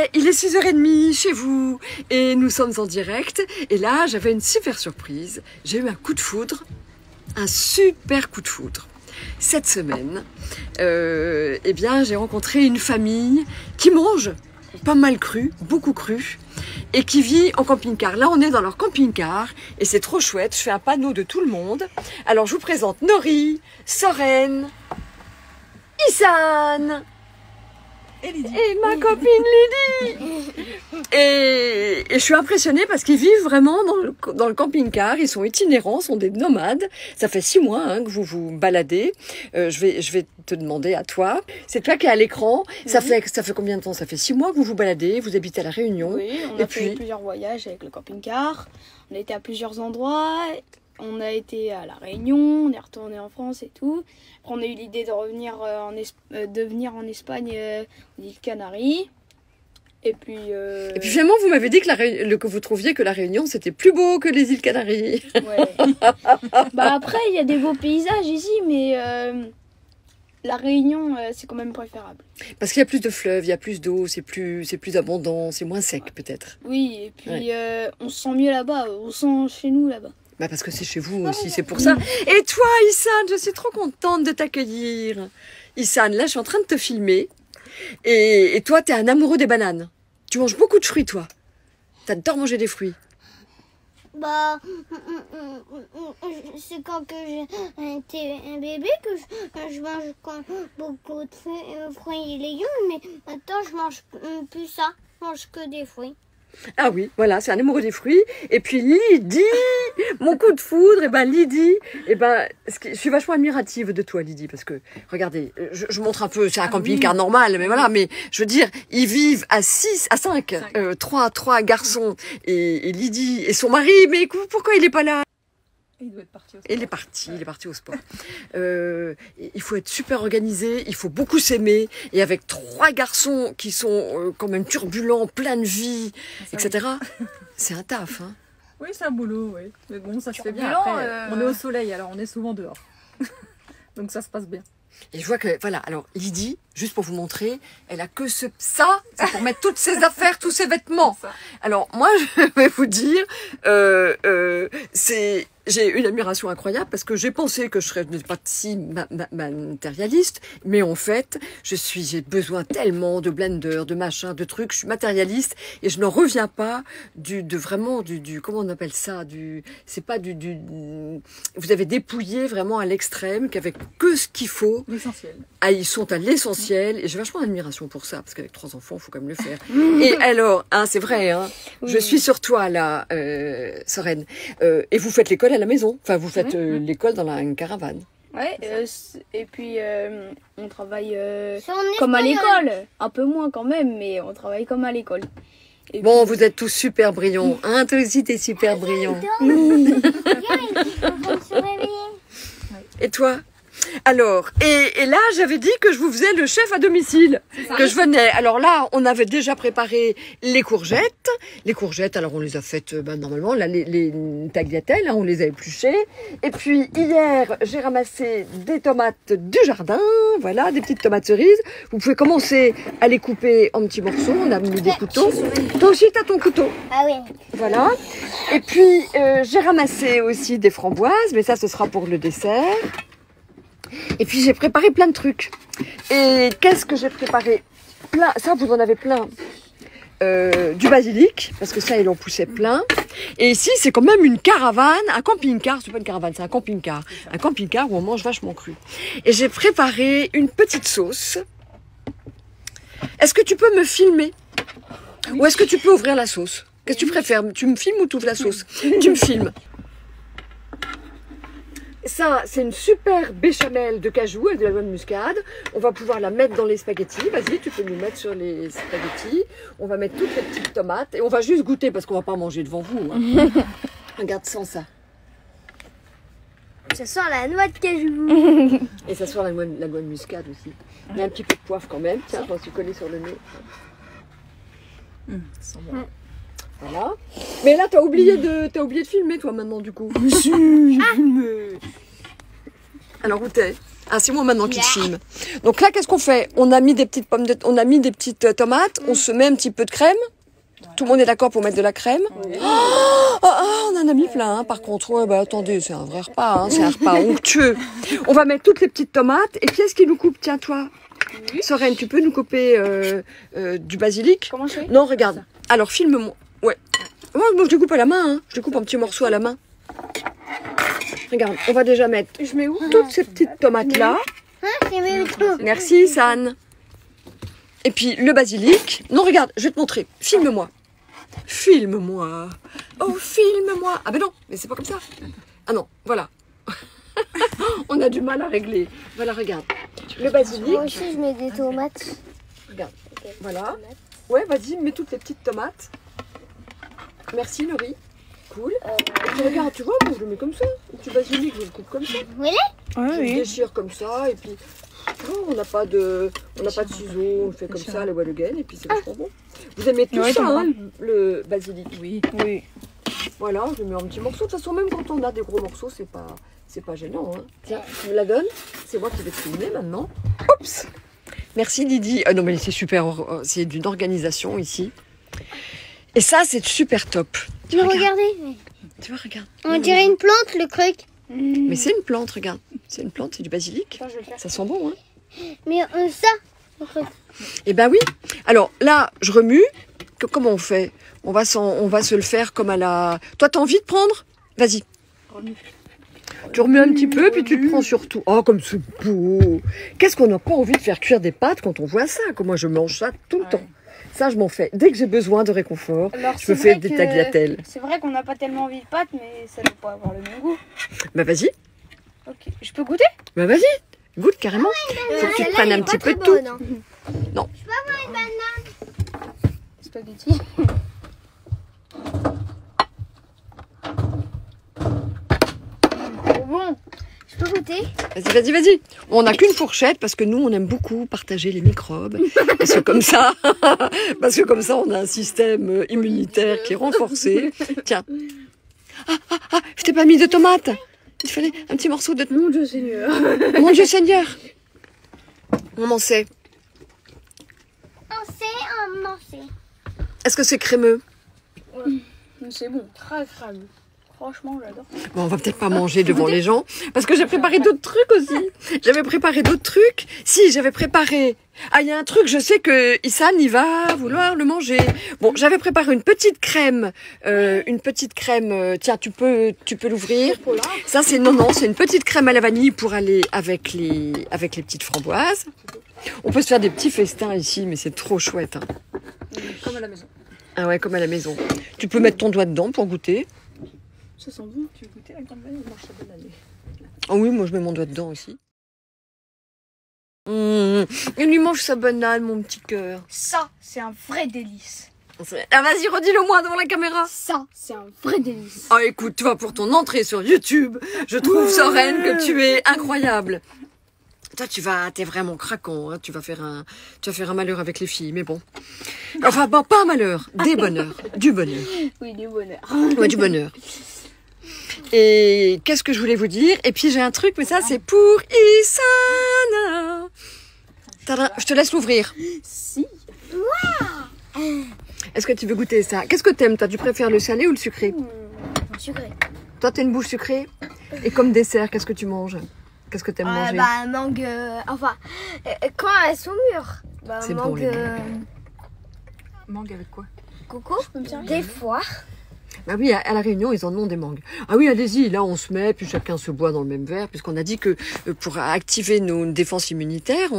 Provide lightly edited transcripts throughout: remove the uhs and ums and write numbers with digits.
est, il est 6h30 chez vous et nous sommes en direct. Et là, j'avais une super surprise. J'ai eu un coup de foudre, un super coup de foudre. Cette semaine, eh bien, j'ai rencontré une famille qui mange pas mal cru, beaucoup cru, et qui vit en camping-car. Là, on est dans leur camping-car et c'est trop chouette. Je fais un panneau de tout le monde. Alors, je vous présente Nori, Soren, Issan et ma copine Lydie. Et je suis impressionnée parce qu'ils vivent vraiment dans le camping-car. Ils sont itinérants, sont des nomades. Ça fait 6 mois que vous vous baladez. Je vais te demander à toi. C'est toi qui es à l'écran. Ça fait combien de temps? Ça fait 6 mois que vous vous baladez. Vous habitez à La Réunion. Oui, on a fait plusieurs voyages avec le camping-car. On a été à plusieurs endroits. On a été à La Réunion, on est retourné en France et tout. Après, on a eu l'idée de revenir de venir en Espagne, aux îles Canaries. Et puis finalement, vous m'avez dit que vous trouviez que La Réunion, c'était plus beau que les îles Canaries. Ouais. Bah après, il y a des beaux paysages ici, mais La Réunion, c'est quand même préférable. Parce qu'il y a plus de fleuves, il y a plus d'eau, c'est plus abondant, c'est moins sec peut-être. Oui, et puis on se sent mieux là-bas, on se sent chez nous là-bas. Bah parce que c'est chez vous aussi, c'est pour ça. Et toi, Issan, je suis trop contente de t'accueillir. Issan, là, je suis en train de te filmer. Et toi, t'es un amoureux des bananes. Tu manges beaucoup de fruits, toi. T'adores manger des fruits. Bah, c'est quand que j'étais un bébé que je mange beaucoup de fruits et légumes, mais maintenant je mange plus ça. Je mange que des fruits. Ah oui, voilà, c'est un amoureux des fruits. Et puis Lydie, mon coup de foudre, Lydie, je suis vachement admirative de toi, Lydie, parce que, regardez, je montre un peu, c'est un camping-car normal, mais voilà, mais je veux dire, ils vivent à 5, trois garçons, et Lydie et son mari, mais pourquoi il est pas là? Il doit être parti au sport. Il est parti au sport. Il faut être super organisé, il faut beaucoup s'aimer. Et avec 3 garçons qui sont quand même turbulents, plein de vie, etc. C'est un taf. Hein. Oui, c'est un boulot, oui. Mais bon, ça se fait bien. Turbulent, Après, on est au soleil, alors on est souvent dehors. Donc ça se passe bien. Et je vois que, voilà, alors Lydie, juste pour vous montrer, elle a que ça, c'est pour mettre toutes ses affaires, tous ses vêtements. Alors moi, je vais vous dire, j'ai une admiration incroyable parce que j'ai pensé que je serais pas si matérialiste, mais en fait, j'ai besoin tellement de blender, de machin, de trucs, je suis matérialiste et je n'en reviens pas vraiment comment on appelle ça, c'est pas vous avez dépouillé vraiment à l'extrême qu'avec que ce qu'il faut. L'essentiel. Ah, ils sont à l'essentiel et j'ai vachement d'admiration pour ça parce qu'avec 3 enfants, il faut quand même le faire. Et alors, c'est vrai, je suis sur toi là, Soren, et vous faites l'école à la maison. Enfin, vous faites l'école dans une caravane. Ouais, et puis on travaille comme à l'école. Un peu moins quand même, mais on travaille comme à l'école. Bon, vous êtes tous super brillants. Toi aussi, t'es super brillant. Et toi? Alors, et là, j'avais dit que je vous faisais le chef à domicile, que je venais. Alors là, on avait déjà préparé les courgettes. Les courgettes, alors on les a faites, normalement, là, les tagliatelles, on les a épluchées. Et puis, hier, j'ai ramassé des tomates du jardin, voilà, des petites tomates cerises. Vous pouvez commencer à les couper en petits morceaux. On a mis des couteaux. Toi aussi, t'as ton couteau. Ah oui. Voilà. Et puis, j'ai ramassé aussi des framboises, mais ça, ce sera pour le dessert. Et puis j'ai préparé plein de trucs. Et qu'est-ce que j'ai préparé? Plein, ça vous en avez plein. Du basilic, parce que ça ils en poussait plein. Et ici c'est quand même une caravane, un camping-car, c'est pas une caravane, c'est un camping-car. Un camping-car où on mange vachement cru. Et j'ai préparé une petite sauce. Est-ce que tu peux me filmer? Ou est-ce que tu peux ouvrir la sauce? Qu'est-ce que tu préfères? Tu me filmes ou tu ouvres la sauce? Tu me filmes. Ça, c'est une super béchamel de cajou avec de la noix de muscade. On va pouvoir la mettre dans les spaghettis. Vas-y, tu peux nous mettre sur les spaghettis. On va mettre toutes les petites tomates. Et on va juste goûter parce qu'on va pas manger devant vous. Regarde sans ça. Ça sent la noix de cajou. Et ça sent la noix de muscade aussi. Il y a un petit peu de poivre quand même. Tiens, je m'en suis collée sur le nez. Ça sent bon. Voilà. Mais là, t'as oublié de filmer, toi, maintenant, du coup. Monsieur, j'ai filmé. Alors, où t'es? Ah, c'est moi maintenant qui filme. Donc là, qu'est-ce qu'on fait? On a mis des petites on a mis des petites tomates, on se met un petit peu de crème. Tout le monde est d'accord pour mettre de la crème? On en a mis plein, hein. Par contre, ouais, bah attendez, c'est un vrai repas, hein. C'est un repas onctueux. On va mettre toutes les petites tomates. Et qui est-ce qui nous coupe? Tiens, toi. Sorène, tu peux nous couper du basilic? Comment je fais? Non, regarde. Alors, filme-moi. Ouais. Moi, je le coupe à la main, hein. Je le coupe en petits morceaux à la main. Regarde, on va déjà mettre Je mets où? toutes ces petites tomates-là. J'ai mis le tout. Merci, San. Et puis, le basilic. Non, regarde, je vais te montrer. Filme-moi. Filme-moi. Oh, filme-moi. Ah ben non, mais c'est pas comme ça. Ah non, voilà. On a du mal à régler. Voilà, regarde. Le basilic. Moi aussi, je mets des tomates. Regarde. Voilà. Ouais, vas-y, mets toutes les petites tomates. Merci, le riz. Cool. Et puis regarde, tu vois, moi je le mets comme ça. Le petit basilic, je le coupe comme ça. Oui. Je le déchire comme ça. Et puis, oh, on n'a pas de ciseaux. On le fait comme ça, le well again. Et puis c'est vachement bon. Vous aimez tout ça, hein, le basilic? Oui. Oui. Voilà, je le mets en petits morceaux. De toute façon, même quand on a des gros morceaux, c'est pas gênant. Hein. Tiens, tu me la donnes. C'est moi qui vais te filmer maintenant. Oups. Merci Didi. Ah non, mais c'est super. C'est d'une organisation ici. Et ça, c'est super top. Tu veux regarder? Tu vois, regarde. On dirait une plante, le truc. Mais c'est une plante, regarde. C'est une plante, c'est du basilic. Attends, je vais le faire. Ça sent bon, hein? Mais ça, le truc. Eh ben oui. Alors là, je remue. Comment on fait? On va se le faire comme à la... Toi, t'as envie de prendre? Vas-y. Tu remues un petit peu, puis tu te prends surtout. Oh, comme c'est beau. Qu'est-ce qu'on n'a pas envie de faire cuire des pâtes quand on voit ça? Comme moi, je mange ça tout le temps. Ça, je m'en fais. Dès que j'ai besoin de réconfort, Alors, je c'est me fais vrai des que- tagliatelles. C'est vrai qu'on n'a pas tellement envie de pâtes, mais ça ne doit pas avoir le même goût. Bah vas-y. Ok. Je peux goûter? Bah vas-y. Goûte carrément. Faut que tu te prennes un petit peu de tout. Non. Spaghetti. Trop bon. Je peux goûter? Vas-y. On n'a qu'une fourchette parce que nous, on aime beaucoup partager les microbes. Parce que comme ça, on a un système immunitaire qui est renforcé. Tiens. Ah, je t'ai pas mis de tomates. Il fallait un petit morceau de... Mon Dieu Seigneur. Mon Dieu Seigneur. On en sait. On sait. Est-ce que c'est crémeux? C'est bon, très crémeux. Franchement, j'adore. Bon, on va peut-être pas manger devant les gens, parce que j'ai préparé d'autres trucs aussi. J'avais préparé d'autres trucs. Si, j'avais préparé... Ah, il y a un truc, je sais que Issan, il va vouloir le manger. Bon, j'avais préparé une petite crème. Tiens, tu peux l'ouvrir. Ça, c'est... Non, c'est une petite crème à la vanille pour aller avec les petites framboises. On peut se faire des petits festins ici, mais c'est trop chouette. Hein. Comme à la maison. Ah ouais, comme à la maison. Tu peux mettre ton doigt dedans pour goûter. Ça sent bon. Tu veux goûter la grande vanille? Moi, je sais bonne année. Ah oui, moi je mets mon doigt dedans aussi. Il lui mange sa banane, mon petit cœur. Ça, c'est un vrai délice. Ah vas-y, redis-le moi devant la caméra. Ça, c'est un vrai délice. Ah écoute, toi pour ton entrée sur YouTube, je trouve Sorène que tu es incroyable. Toi t'es vraiment craquant, hein. Tu vas faire un malheur avec les filles, mais bon. Enfin bon, pas un malheur, des bonheurs, du bonheur. Oui, du bonheur. Ouais, du bonheur. Et qu'est-ce que je voulais vous dire? Et puis j'ai un truc, mais ça c'est pour Isana. Tadam, je te laisse l'ouvrir. Si. Est-ce que tu veux goûter ça? Qu'est-ce que t'aimes, toi? Tu préfères le salé ou le sucré? Sucré. Toi, t'as une bouche sucrée? Et comme dessert, qu'est-ce que tu manges? Qu'est-ce que t'aimes manger? Mangue. Quand elles sont mûres. C'est bon, les Mangue avec quoi? Coco. Des fois. Bah oui, à la Réunion, ils en ont des mangues. Ah oui, allez-y, là on se met, puis chacun se boit dans le même verre, puisqu'on a dit que pour activer nos défenses immunitaires,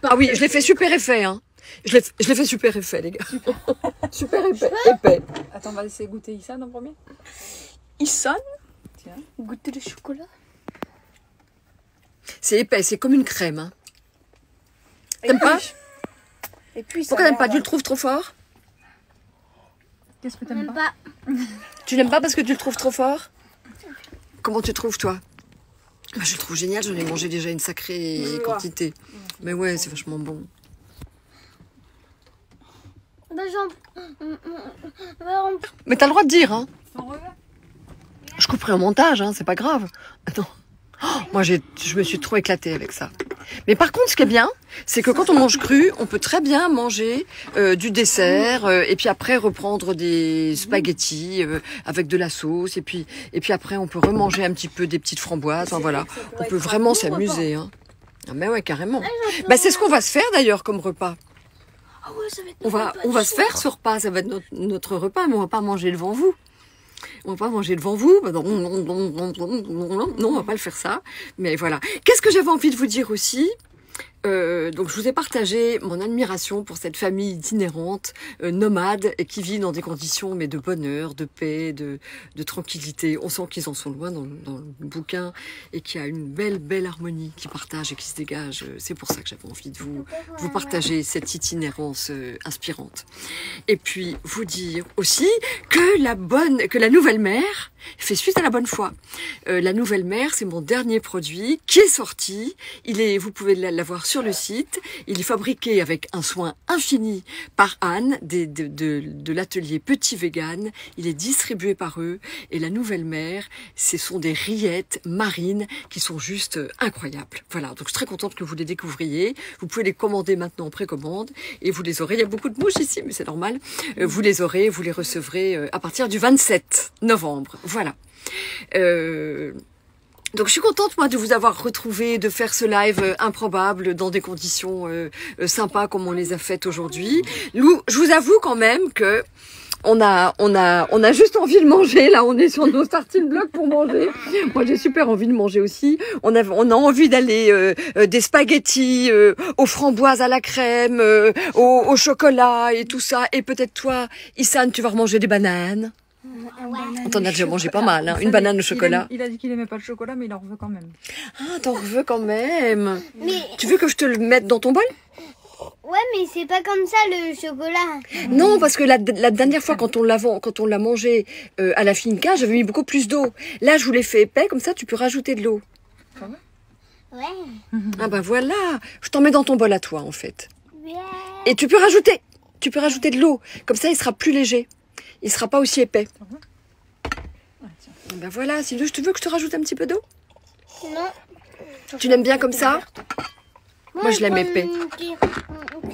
Ah oui, je l'ai fait super effet, hein. Je l'ai fait super effet, les gars. Super épais. Attends, on va essayer de goûter Issan en premier. Issan. Tiens. Goûter le chocolat. C'est épais, c'est comme une crème, hein. T'aimes pas? Et puis, ça Pourquoi t'aimes a pas? l'air- Tu le trouves trop fort? Qu'est-ce que t'aimes Même pas? pas. Tu l'aimes pas parce que tu le trouves trop fort? Comment tu trouves, toi? Bah, je le trouve génial, j'en ai mangé déjà une sacrée quantité. Mais ouais, c'est vachement bon. Mais t'as le droit de dire, hein. Je couperai au montage, hein, c'est pas grave. Attends. Moi, je me suis trop éclatée avec ça. Mais par contre, ce qui est bien, c'est que quand on mange cru, on peut très bien manger du dessert et puis après reprendre des spaghettis avec de la sauce et puis après on peut remanger un petit peu des petites framboises. Enfin, voilà, on peut vraiment s'amuser. Hein. Ah, mais ouais, carrément. Bah, c'est ce qu'on va se faire d'ailleurs comme repas. Ah ouais, ça va être On va se faire ce repas, ça va être notre repas, mais on va pas manger devant vous. On va pas manger devant vous. Non, on va pas le faire ça. Mais voilà. Qu'est-ce que j'avais envie de vous dire aussi ? Donc je vous ai partagé mon admiration pour cette famille itinérante, nomade, et qui vit dans des conditions mais de bonheur, de paix, de tranquillité. On sent qu'ils en sont loin dans le bouquin et qu'il y a une belle harmonie qui partage et qui se dégage. C'est pour ça que j'avais envie de vous partager cette itinérance inspirante. Et puis vous dire aussi que la nouvelle mère fait suite à la bonne foi. La nouvelle mère, c'est mon dernier produit qui est sorti. Vous pouvez l'avoir sur le site. Il est fabriqué avec un soin infini par Anne de l'atelier Petit Vegan. Il est distribué par eux. Et la nouvelle mère, ce sont des rillettes marines qui sont juste incroyables. Voilà, donc je suis très contente que vous les découvriez. Vous pouvez les commander maintenant en précommande et vous les aurez. Il y a beaucoup de mouches ici, mais c'est normal. Vous les aurez, vous les recevrez à partir du 27 novembre. Voilà. Donc je suis contente moi de vous avoir retrouvé, de faire ce live improbable dans des conditions sympas comme on les a faites aujourd'hui. Je vous avoue quand même que on a juste envie de manger. Là, on est sur nos starting blocks pour manger. Moi, j'ai super envie de manger aussi. On a envie d'aller des spaghettis aux framboises à la crème, au chocolat et tout ça. Et peut-être toi, Issane, tu vas remanger des bananes. On t'en a déjà mangé pas mal, hein. Une banane au chocolat. Il a dit qu'il aimait pas le chocolat, mais il en veut quand même. Ah, t'en veux quand même. Mais Tu veux que je te le mette dans ton bol? ouais, mais c'est pas comme ça le chocolat. Non, parce que la dernière fois quand on l'a mangé à la finca, j'avais mis beaucoup plus d'eau. Là, je vous l'ai fait épais, comme ça tu peux rajouter de l'eau. Ouais. Ah ben voilà, je t'en mets dans ton bol à toi en fait. Ouais. Et tu peux rajouter de l'eau, comme ça il sera plus léger. Il sera pas aussi épais. Ben voilà, si tu veux que je te rajoute un petit peu d'eau? Non. Tu l'aimes bien comme ça? Moi, je l'aime épais. Une cuillère.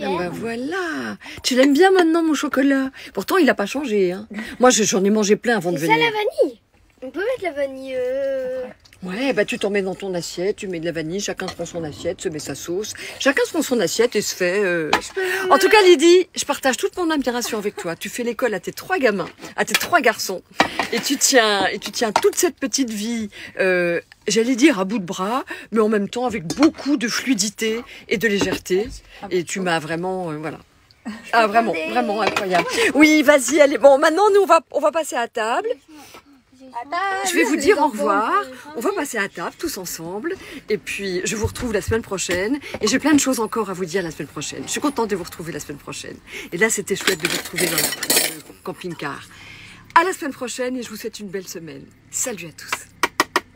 Ah ben voilà, tu l'aimes bien maintenant mon chocolat. Pourtant il a pas changé. Hein. Moi j'en ai mangé plein avant de C'est ça venir. la vanille. On peut mettre la vanille. Ouais, bah tu t'en mets dans ton assiette, tu mets de la vanille, chacun prend son assiette, se met sa sauce. Chacun prend son assiette et se fait... En tout cas, Lydie, je partage toute mon admiration avec toi. Tu fais l'école à tes 3 gamins, à tes 3 garçons. Et tu tiens toute cette petite vie, j'allais dire à bout de bras, mais en même temps avec beaucoup de fluidité et de légèreté. Et tu m'as vraiment... voilà. Ah, vraiment incroyable. Oui, vas-y, allez. Bon, maintenant, nous, on va passer à table. Je vais vous dire au revoir. On va passer à table tous ensemble. Et puis, je vous retrouve la semaine prochaine. Et j'ai plein de choses encore à vous dire la semaine prochaine. Je suis contente de vous retrouver la semaine prochaine. Et là, c'était chouette de vous retrouver dans le camping-car. À la semaine prochaine et je vous souhaite une belle semaine. Salut à tous.